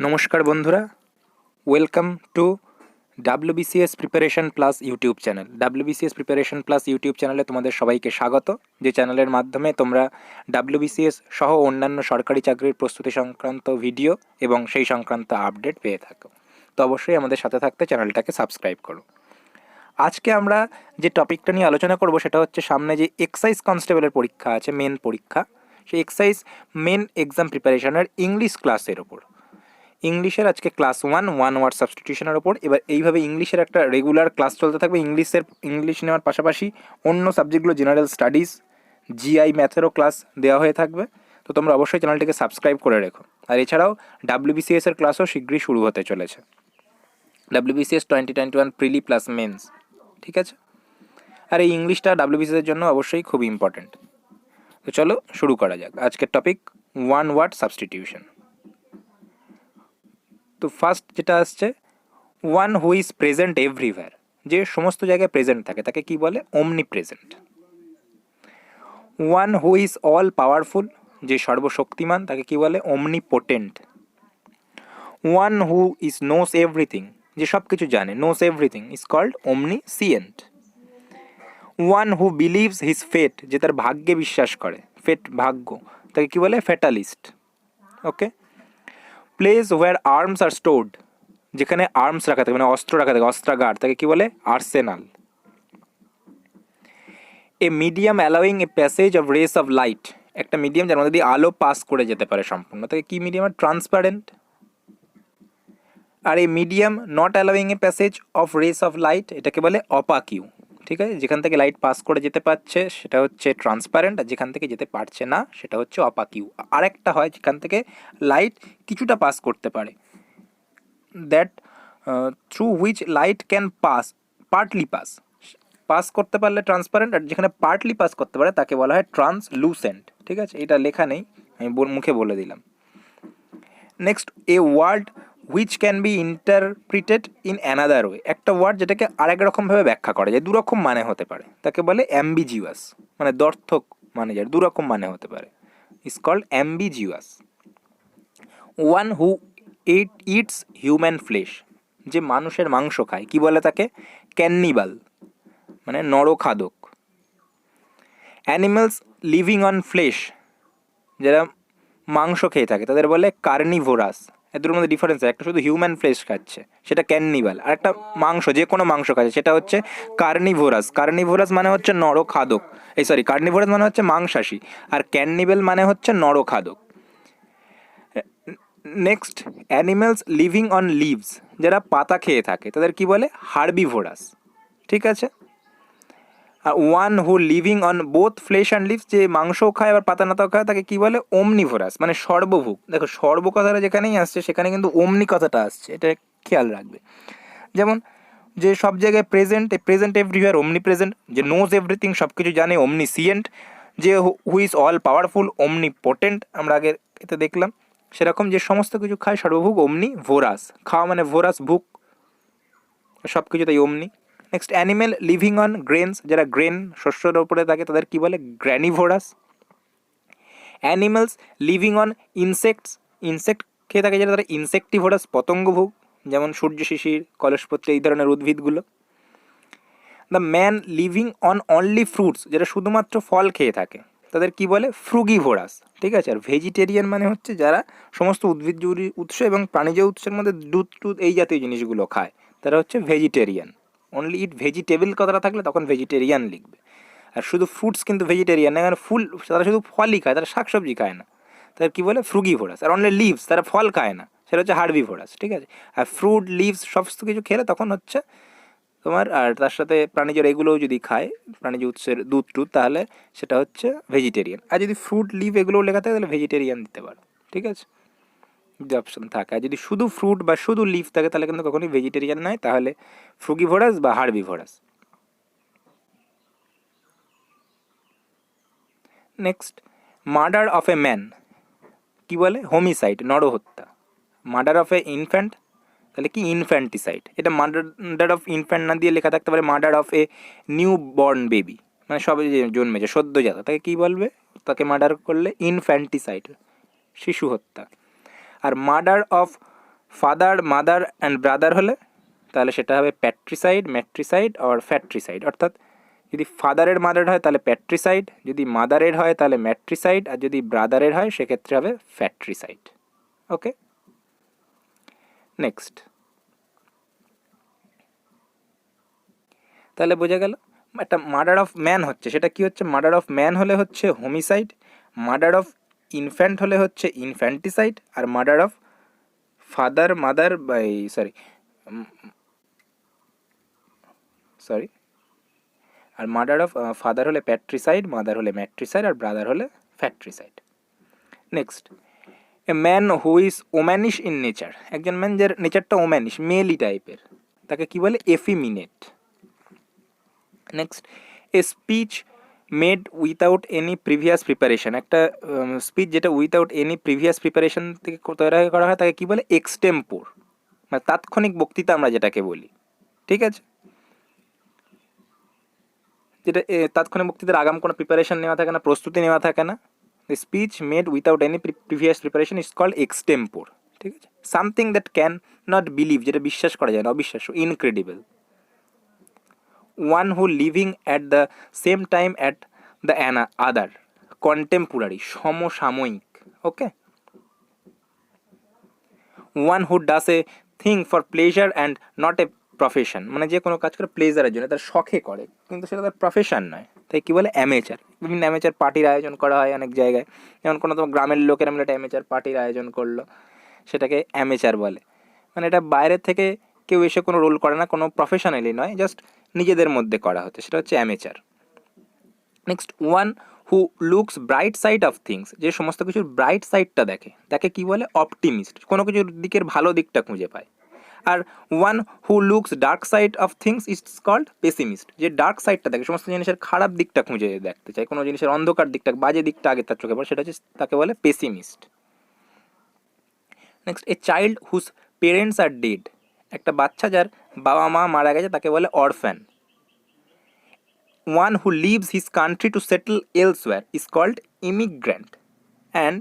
নমস্কার বন্ধুরা, welcome to WBCS preparation plus YouTube channel. WBCS preparation plus YouTube চ্যানেলে তোমাদের সবাইকে স্বাগত, যে চ্যানেলের মাধ্যমে তোমরা ডাব্লিউবিসিএস সহ অন্যান্য সরকারি চাকরির প্রস্তুতি সংক্রান্ত ভিডিও এবং সেই সংক্রান্ত আপডেট পেয়ে থাকো। তো অবশ্যই আমাদের সাথে থাকতে চ্যানেলটাকে সাবস্ক্রাইব করো। আজকে আমরা যে টপিকটা নিয়ে আলোচনা করব সেটা হচ্ছে সামনে যে এক্সাইজ কনস্টেবলের পরীক্ষা আছে, মেন পরীক্ষা, সেই এক্সাইজ মেন এক্সাম প্রিপারেশনের ইংলিশ ক্লাসের ওপর। ইংলিশের আজকে ক্লাস ওয়ান ওয়ার্ড সাবস্টিটিউশনের ওপর। এবার এইভাবে ইংলিশের একটা রেগুলার ক্লাস চলতে থাকবে। ইংলিশ নেওয়ার পাশাপাশি অন্য সাবজেক্টগুলো, জেনারেল স্টাডিজ, জিআই, ম্যাথেরও ক্লাস দেওয়া হয়ে থাকবে। তো তোমরা অবশ্যই চ্যানেলটিকে সাবস্ক্রাইব করে রেখো। আর এছাড়াও ডাব্লিউবিসিএস এর ক্লাসও শীঘ্রই শুরু হতে চলেছে, ডাব্লিউবিসিএস 2021 প্রিলি প্লাস মেন্স, ঠিক আছে। আর এই ইংলিশটা ডাব্লিউবিসিএস এর জন্য অবশ্যই খুব ইম্পর্টেন্ট। তো চলো শুরু করা যাক। আজকের টপিক ওয়ান ওয়ার্ড সাবস্টিটিউশন। তো ফার্স্ট যেটা আসছে, one who is present everywhere, যে সমস্ত জায়গায় প্রেজেন্ট থাকে তাকে কি বলে? Omnipresent. One who is all powerful, যে সর্বশক্তিমান, তাকে কি বলে? Omnipotent. One who knows নোস এভরিথিং, যে সব কিছু জানে, knows everything, is called omniscient. One who believes his fate, যে তার ভাগ্যে বিশ্বাস করে, ফেট ভাগ্য, তাকে কি বলে? Fatalist. Okay. Place where arms are stored, যেখানে আর্মস রাখা থাকে, মানে অস্ত্র রাখা থাকে, অস্ত্রাগার, তাকে কি বলে? Arsenal. A medium allowing a passage of race of light, একটা মিডিয়াম যার মধ্যে দিয়ে আলো পাস করে যেতে পারে সম্পূর্ণ, তাকে কি মিডিয়াম? ট্রান্সপারেন্ট। আর এই medium not allowing a passage of race of light, এটাকে বলে অপাকিউ। ঠিক আছে, যেখান থেকে লাইট পাস করে যেতে পারছে সেটা হচ্ছে ট্রান্সপারেন্ট, আর যেখান থেকে যেতে পারছে না সেটা হচ্ছে অপাকিউ। আরেকটা হয় যেখান থেকে লাইট কিছুটা পাস করতে পারে, that through which light can pass, partly pass, pass করতে পারলে ট্রান্সপারেন্ট, আর যেখানে পার্টলি পাস করতে পারে তাকে বলা হয় ট্রান্সলুসেন্ট। ঠিক আছে, এটা লেখা নেই, আমি মুখে বলে দিলাম। Next, a word which can be interpreted in another way, একটা ওয়ার্ড যেটাকে আরেক রকমভাবে ব্যাখ্যা করা যায়, দুরকম মানে হতে পারে, তাকে বলে অ্যাম্বিজিউয়াস, মানে দ্ব্যর্থক মানে, যার দুরকম মানে হতে পারে, is called ambiguous. One who eats human flesh, যে মানুষের মাংস খায়, কি বলে তাকে? ক্যান্নিবাল, মানে নরখাদক। অ্যানিমালস লিভিং অন ফ্লেশ, যারা মাংস খেয়ে থাকে তাদের বলে কার্নিভোরাস। এদের মধ্যে ডিফারেন্স আছে, একটা শুধু হিউম্যান ফ্লেশ খাচ্ছে সেটা ক্যান্নিবাল, আর একটা মাংস, যে কোনো মাংস খাচ্ছে সেটা হচ্ছে কার্নিভোরাস। কার্নিভোরাস মানে হচ্ছে নরখাদক, কার্নিভোরাস মানে হচ্ছে মাংসাশী, আর ক্যান্নিবেল মানে হচ্ছে নরখাদক। Next, animals living on leaves, যারা পাতা খেয়ে থাকে তাদের কি বলে? হার্বিভোরাস। ঠিক আছে। আর one who living on both flesh and leaves, যে মাংসও খায় আবার পাতা নাতাও খায়, তাকে কি বলে? ওমনিভোরাস, মানে সর্বভুক। দেখো, সর্ব কথাটা যেখানেই আসছে সেখানে কিন্তু ওমনি কথাটা আসছে, এটা খেয়াল রাখবে। যেমন, যে সব জায়গায় প্রেজেন্ট, প্রেজেন্ট এভরিওয়্যার, অমনি প্রেজেন্ট। যে নোজ এভরিথিং, সব কিছু জানে, অমনি সিয়েন্ট। যে হু ইজ অল পাওয়ারফুল, অমনি পোটেন্ট, আমরা আগে এতে দেখলাম। সেরকম যে সমস্ত কিছু খায় সর্বভুক, অমনি ভোরাস, খাওয়া মানে ভোরাস, ভুক, সব কিছু তাই অমনি। Next, animal living on grains, যারা গ্রেন শস্যের ওপরে থাকে তাদের কি বলে? Granivorous. Animals living on insects, insect খেয়ে থাকে যারা, তারা ইনসেক্টিভোরাস, পতঙ্গভোগ, যেমন সূর্য শিশির, কলসপত্র, এই ধরনের উদ্ভিদগুলো। The man living on only fruits, যারা শুধুমাত্র ফল খেয়ে থাকে তাদের কি বলে? ফ্রুগিভোরাস। ঠিক আছে। আর ভেজিটেরিয়ান মানে হচ্ছে যারা সমস্ত উদ্ভিজ্জ উৎস এবং প্রাণীজ উৎসের মধ্যে দুধ টুধ এই জাতীয় জিনিসগুলো খায়, তারা হচ্ছে ভেজিটেরিয়ান। অনলি ইট ভেজিটেবল কথাটা থাকলে তখন ভেজিটেরিয়ান লিখবে। আর শুধু ফ্রুটস কিন্তু ভেজিটেরিয়ান না, কারণ তারা শুধু ফলই খায়, তারা শাকসবজি খায় না, তাদের কী বলে? ফ্রুগিভোরাস। আর অনলি লিভস, তারা ফল খায় না, সেটা হচ্ছে হার্বিভোরাস। ঠিক আছে। আর ফ্রুট, লিভস সমস্ত কিছু খেলে তখন হচ্ছে তোমার, আর তার সাথে প্রাণীজ এগুলোও যদি খায়, প্রাণীজ উৎসের দুধ টুধ, তাহলে সেটা হচ্ছে ভেজিটেরিয়ান। আর যদি ফ্রুট, লিভ এগুলোও লেখা থাকে তাহলে ভেজিটেরিয়ান দিতে পারো। ঠিক আছে, যদি অপশন থাকে। আর যদি শুধু ফ্রুট বা শুধু লিভ থাকে তাহলে কিন্তু কখনোই ভেজিটেরিয়ান নয়, তাহলে ফ্রুগিভোরাস বা herbivorous. Next, murder of a man, কি বলে? হোমিসাইড, নরহত্যা। মার্ডার অফ এ ইনফ্যান্ট, তাহলে কি? ইনফ্যান্টিসাইড। এটা মার্ডার অফ ইনফ্যান্ট না দিয়ে লেখা থাকতে পারে murder of a new born baby, মানে সবে যে জন্মেছে, সদ্যজাত, তাকে কী বলবে? তাকে মার্ডার করলে ইনফ্যান্টিসাইড, শিশু হত্যা। আর murder of father, mother and brother হলে তাহলে সেটা হবে প্যাট্রিসাইড, ম্যাট্রিসাইড আর ফ্যাট্রিসাইড। অর্থাৎ যদি ফাদারের মাদার হয় তাহলে প্যাট্রিসাইড, যদি মাদারের হয় তাহলে ম্যাট্রিসাইড, আর যদি ব্রাদারের হয় সেক্ষেত্রে হবে ফ্যাট্রিসাইড। ওকে, নেক্সট। তাহলে বোঝা গেল একটা মার্ডার অফ ম্যান হচ্ছে, সেটা কি হচ্ছে? মার্ডার অফ ম্যান হলে হচ্ছে হোমিসাইড, মার্ডার অফ ইনফ্যান্ট হলে হচ্ছে ইনফ্যান্টিসাইড, আর murder of father mother by sorry আর মার্ডার অফ ফাদার হলে প্যাট্রিসাইড, মাদার হলে ম্যাট্রিসাইড, আর ব্রাদার হলে fratricide. Next, a man who is womanish in nature, একজন ম্যান যার নেচারটা ওম্যানিশ, মেলি টাইপের, তাকে কি বলে? Effeminate. Next, a speech made without any previous preparation, একটা স্পিচ যেটা উইথাউট এনি প্রিভিয়াস প্রিপারেশন থেকে তৈরি করা হয় তাকে কি বলে? এক্সটেম্পোর, মানে তাৎক্ষণিক বক্তৃতা আমরা যেটাকে বলি। ঠিক আছে, যেটা তাৎক্ষণিক বক্তৃতার আগাম কোনো প্রিপারেশন নেওয়া থাকে না, প্রস্তুতি নেওয়া থাকে না। The speech made without any previous preparation is called extempore. ঠিক আছে, something that can not believe, যেটা বিশ্বাস করা যায় না, অবিশ্বাস্য, incredible. One who living at the same time at the other, contemporary, সমসাময়িক। Okay, one who does a thing for pleasure and not a profession, মানে যে কোনো কাজ করে প্লেজারের জন্য, তার শখে করে, কিন্তু সেটা তার প্রফেশন নয়, তাই কী বলে? অ্যামেচার। বিভিন্ন অ্যামেচার পার্টির আয়োজন করা হয় অনেক জায়গায়, যেমন কোনো তোমার গ্রামের লোকেরা মিলে একটা অ্যামেচার পার্টির আয়োজন করলো, সেটাকে অ্যামেচার বলে। মানে এটা বাইরের থেকে কেউ এসে কোনো রোল করে না, কোনো প্রফেশনালি নয়, জাস্ট নিজেদের মধ্যে করা হচ্ছে, সেটা হচ্ছে amateur. Next, one who looks bright side of things, যে সমস্ত কিছুর ব্রাইট সাইডটা দেখে তাকে কি বলে? অপটিমিস্ট, কোনো কিছুর দিকের ভালো দিকটা খুঁজে পায়। আর one who looks dark side of things is called pessimist, যে ডার্ক সাইডটা দেখে, সমস্ত জিনিসের খারাপ দিকটা খুঁজে দেখতে চায়, কোনো জিনিসের অন্ধকার দিকটা, বাজে দিকটা আগে তার চোখে পড়ে, সেটা হচ্ছে তাকে বলে pessimist. Next, a child whose parents are dead, একটা বাচ্চা যার বাবা মা মারা গেছে তাকে বলে orphan. One who leaves his country to settle elsewhere is called immigrant, and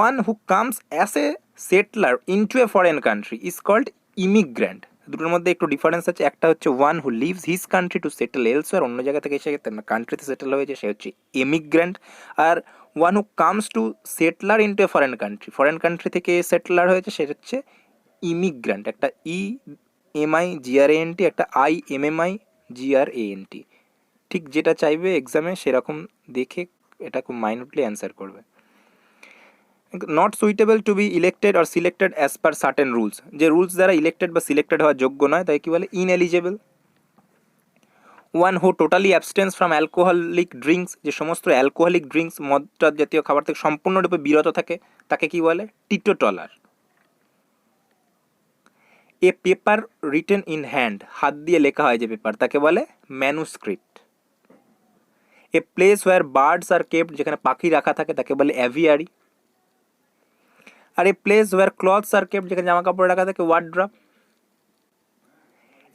one who comes as a settler into a foreign country is called immigrant. দুটোর মধ্যে একটু ডিফারেন্স আছে, একটা হচ্ছে one who leaves his country to settle elsewhere, অন্য জায়গা থেকে এসে কান্ট্রিতে সেটেল হয়েছে, সে হচ্ছে এমিগ্র্যান্ট। আর one who comes to settler into a foreign country, foreign country থেকে সেটলার হয়েছে, সে হচ্ছে ইমিগ্র্যান্ট। একটা EMIGRANT, একটা IMMIGRANT, ঠিক যেটা চাইবে এক্সামে সেরকম দেখে এটা খুব মাইন্ডলি অ্যান্সার করবে। Not suitable to be elected or selected as per certain rules, যে রুলস দ্বারা ইলেক্টেড বা সিলেক্টেড হওয়ার যোগ্য নয়, তাই কি বলে? Ineligible. One who totally abstains from alcoholic drinks, যে সমস্ত অ্যালকোহলিক ড্রিঙ্কস, মদটা জাতীয় খাবার থেকে সম্পূর্ণরূপে বিরত থাকে, তাকে কি বলে? Teetotaller. A paper written in hand, হাত দিয়ে লেখা হয় যে পেপার, তাকে বলে manuscript. A place where birds are kept, যেখানে পাখি রাখা থাকে তাকে বলে অ্যাভিয়ারি। আর a place where clothes are kept, যেখানে জামা কাপড় রাখা থাকে wardrobe.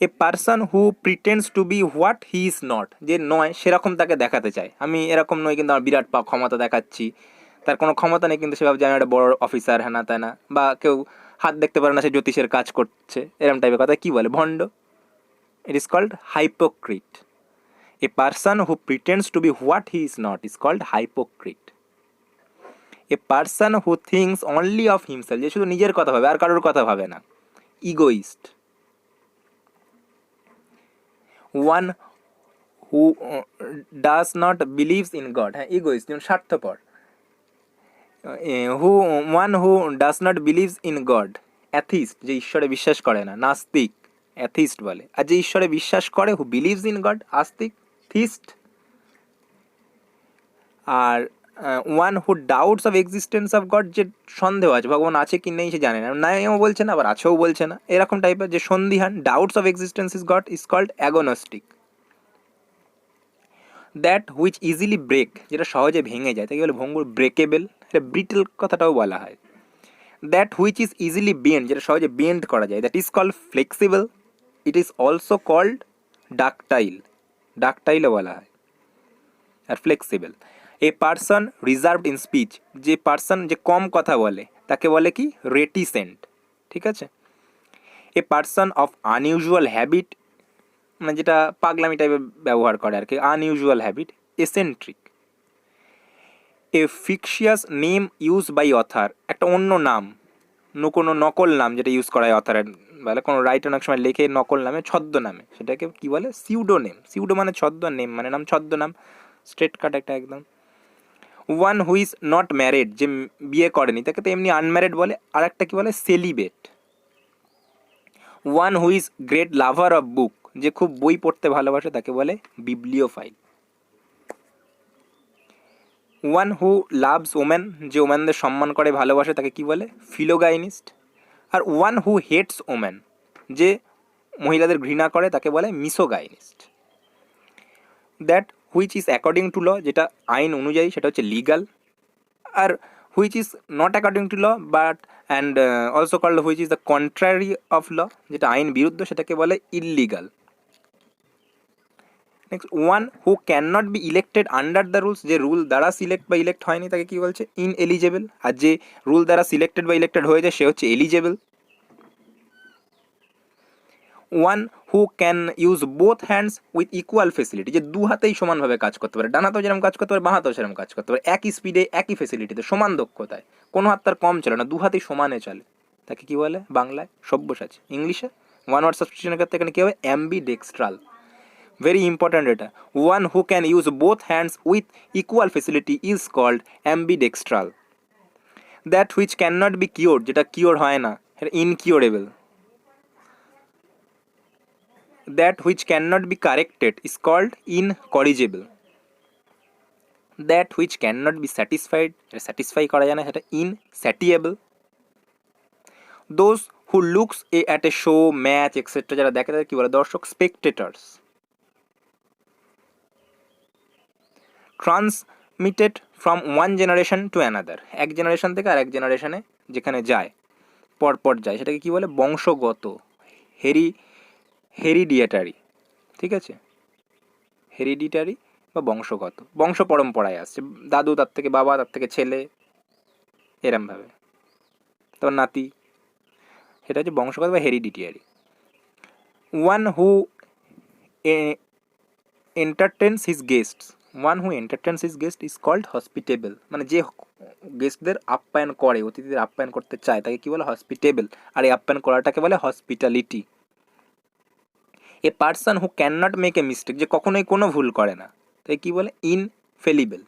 A person who pretends to be what he is not, যে নয় সেরকম তাকে দেখাতে চায়, আমি এরকম নই কিন্তু আমার বিরাট ক্ষমতা দেখাচ্ছি, তার কোনো ক্ষমতা নেই কিন্তু সেভাবে জানে একটা বড় অফিসার, হ্যাঁ না তাই না, বা কেউ হাত দেখতে পারে না, সে জ্যোতিষের কাজ করছে, এরকম টাইপের কথা কি বলে? ভণ্ড। It is called hypocrite. A person who pretends to be what he is not is called hypocrite. A person who thinks only of himself, যে শুধু নিজের কথা ভাবে আর কারোর কথা ভাবে না, egoist. One who does not believes in God, হ্যাঁ egoist, যেমন স্বার্থপর। One who does not believes in God, atheist, যে ঈশ্বরে বিশ্বাস করে না, নাস্তিক, atheist বলে। আর যে ঈশ্বরে বিশ্বাস করে, who believes in God, আস্তিক, theist। আর one who doubts of existence of God, যে সন্দেহ আছে ভগবান আছে কি নেই সে জানে না, নাইও বলছে না আবার আছেও বলছে না, এরকম টাইপের যে সন্দিহান, doubts of existence is God is called agnostic. That which easily break, যেটা সহজে ভেঙে যায় তাকে বলে ভঙ্গুর, ব্রেকেবল, এটা ব্রিটেল কথাটাও বলা হয়। That which is easily bend, যেটা সহজে বেন্ড করা যায়, that is called flexible. It is also called ductile, ডাকটাইলও বলা হয়, আর flexible. A person reserved in speech, যে পার্সন যে কম কথা বলে তাকে বলে কি? রেটিসেন্ট। ঠিক আছে। A person of unusual habit, মানে যেটা পাগলামি টাইপের ব্যবহার করে আর কি, unusual habit. Eccentric. A fictitious name use by author, একটা অন্য নাম, কোনো নকল নাম যেটা ইউজ করা হয় অথারের বলে, কোনো রাইটার অনেক সময় লেখে নকল নামে, ছদ্ম নামে, সেটাকে কি বলে? Pseudo name. সিউডো মানে ছদ্ম, নেম মানে নাম, ছদ্ম নাম, স্ট্রেট কাট একটা একদম। One who is not married, যে বিয়ে করেনি তাকে তো এমনি আনম্যারিড বলে। আর একটা কি বলে? Celibate. One who is great lover of book, যে খুব বই পড়তে ভালোবাসে তাকে বলে bibliophile. One who loves women, যে ওম্যানদের সম্মান করে ভালোবাসে তাকে কি বলে? ফিলোগাইনিস্ট। আর ওয়ান হু হেটস ওমেন, যে মহিলাদের ঘৃণা করে তাকে বলে misogynist. That which is according to law, যেটা আইন অনুযায়ী সেটা হচ্ছে লিগাল। আর which is not according to law but and also called which is the contrary of law, যেটা আইন বিরুদ্ধ সেটাকে বলে illegal. Next, one who can not B elected under the rules, যে রুল দ্বারা সিলেক্ট বা ইলেক্ট হয়নি তাকে কি বলছে? ইনএলিজেবল। আর যে রুল দ্বারা সিলেক্টেড বা ইলেক্টেড হয়ে যায় সে হচ্ছে eligible. One who can use both hands with equal facility, যে দু হাতেই সমানভাবে কাজ করতে পারে, ডান হাতেও যেরকম কাজ করতে পারে বাঁ হাতেও সেরকম কাজ করতে পারে, একই স্পিডে একই ফেসিলিটিতে সমান দক্ষতায়, কোনো হাত তার কম চলে না, দু হাতেই সমানে চলে, তাকে কি বলে? বাংলায় সব্যসাচী। ইংলিশে ওয়ান ওয়ার্ড সাবস্টিটিউশনের ক্ষেত্রে এখানে কী হবে? অ্যাম্বিডেক্সট্রাল। ভেরি ইম্পর্ট্যান্ট এটা। One who can use both hands with equal facility is called ambidextral. That which can not be cure, যেটা কিওর হয় না এটা incurable. That which can not be corrected is called incorrigible. That which can not be satisfied, যেটা satisfy করা যায় না সেটা insatiable. Those who looks a at a show, match etcetera, যারা দেখে তাদের কী বলে? দর্শক, স্পেকটেটার্স। Transmitted from one generation to another, এক জেনারেশন থেকে আর এক জেনারেশনে যেখানে যায়, পরপর যায়, সেটাকে কী বলে? বংশগত, হেরিডিয়েটারি। ঠিক আছে, হেরিডিটারি বা বংশগত, বংশ পরম্পরায় আসছে, দাদু তার থেকে বাবা, তার থেকে ছেলে, এরমভাবে, তারপর নাতি, সেটা হচ্ছে বংশগত বা hereditary. One who entertains his guests, one who entertains his guest is called hospitable, মানে যে গেস্টদের আপ্যায়ন করে, অতিথিদের আপ্যায়ন করতে চায় তাকে কী বলে? হসপিটেবল। আর এই আপ্যায়ন করাটাকে বলে hospitality. A person who can not make a mistake, যে কখনোই কোনো ভুল করে না, তাই কী বলে? Infallible.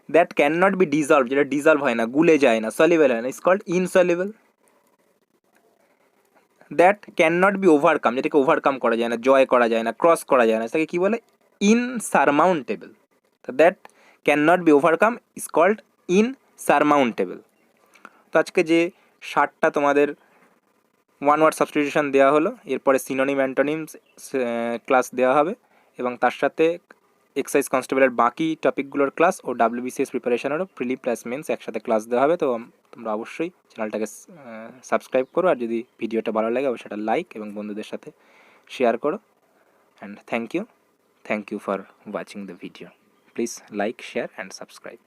That can not be dissolve, যেটা ডিজলভ হয় না, গুলে যায় না, সলিবল হয় না, is called insoluble. That can not be overcome, যেটাকে ওভারকাম করা যায় না, জয় করা যায় না, ক্রস করা যায় না, সেটাকে কী বলে? ইনসারমাউন্টেবল। তো that can not be overcome is called insurmountable. তো আজকে যে 60টা তোমাদের ওয়ান ওয়ার্ড সাবস্টিটিউশন দেওয়া হলো, এরপরে সিনোনিম অ্যান্টোনিমস ক্লাস দেওয়া হবে, এবং তার সাথে এক্সাইজ কনস্টেবলের বাকি টপিকগুলোর ক্লাস ও ডাব্লিউবিসিএস প্রিপারেশনেরও প্রিলি প্লাস মেন্স একসাথে ক্লাস দেওয়া হবে। তো তোমরা অবশ্যই চ্যানেলটাকে সাবস্ক্রাইব করো, আর যদি ভিডিওটা ভালো লাগে অবশ্যই সেটা লাইক এবং বন্ধুদের সাথে শেয়ার করো। And thank you for watching the video. Please like, share and subscribe.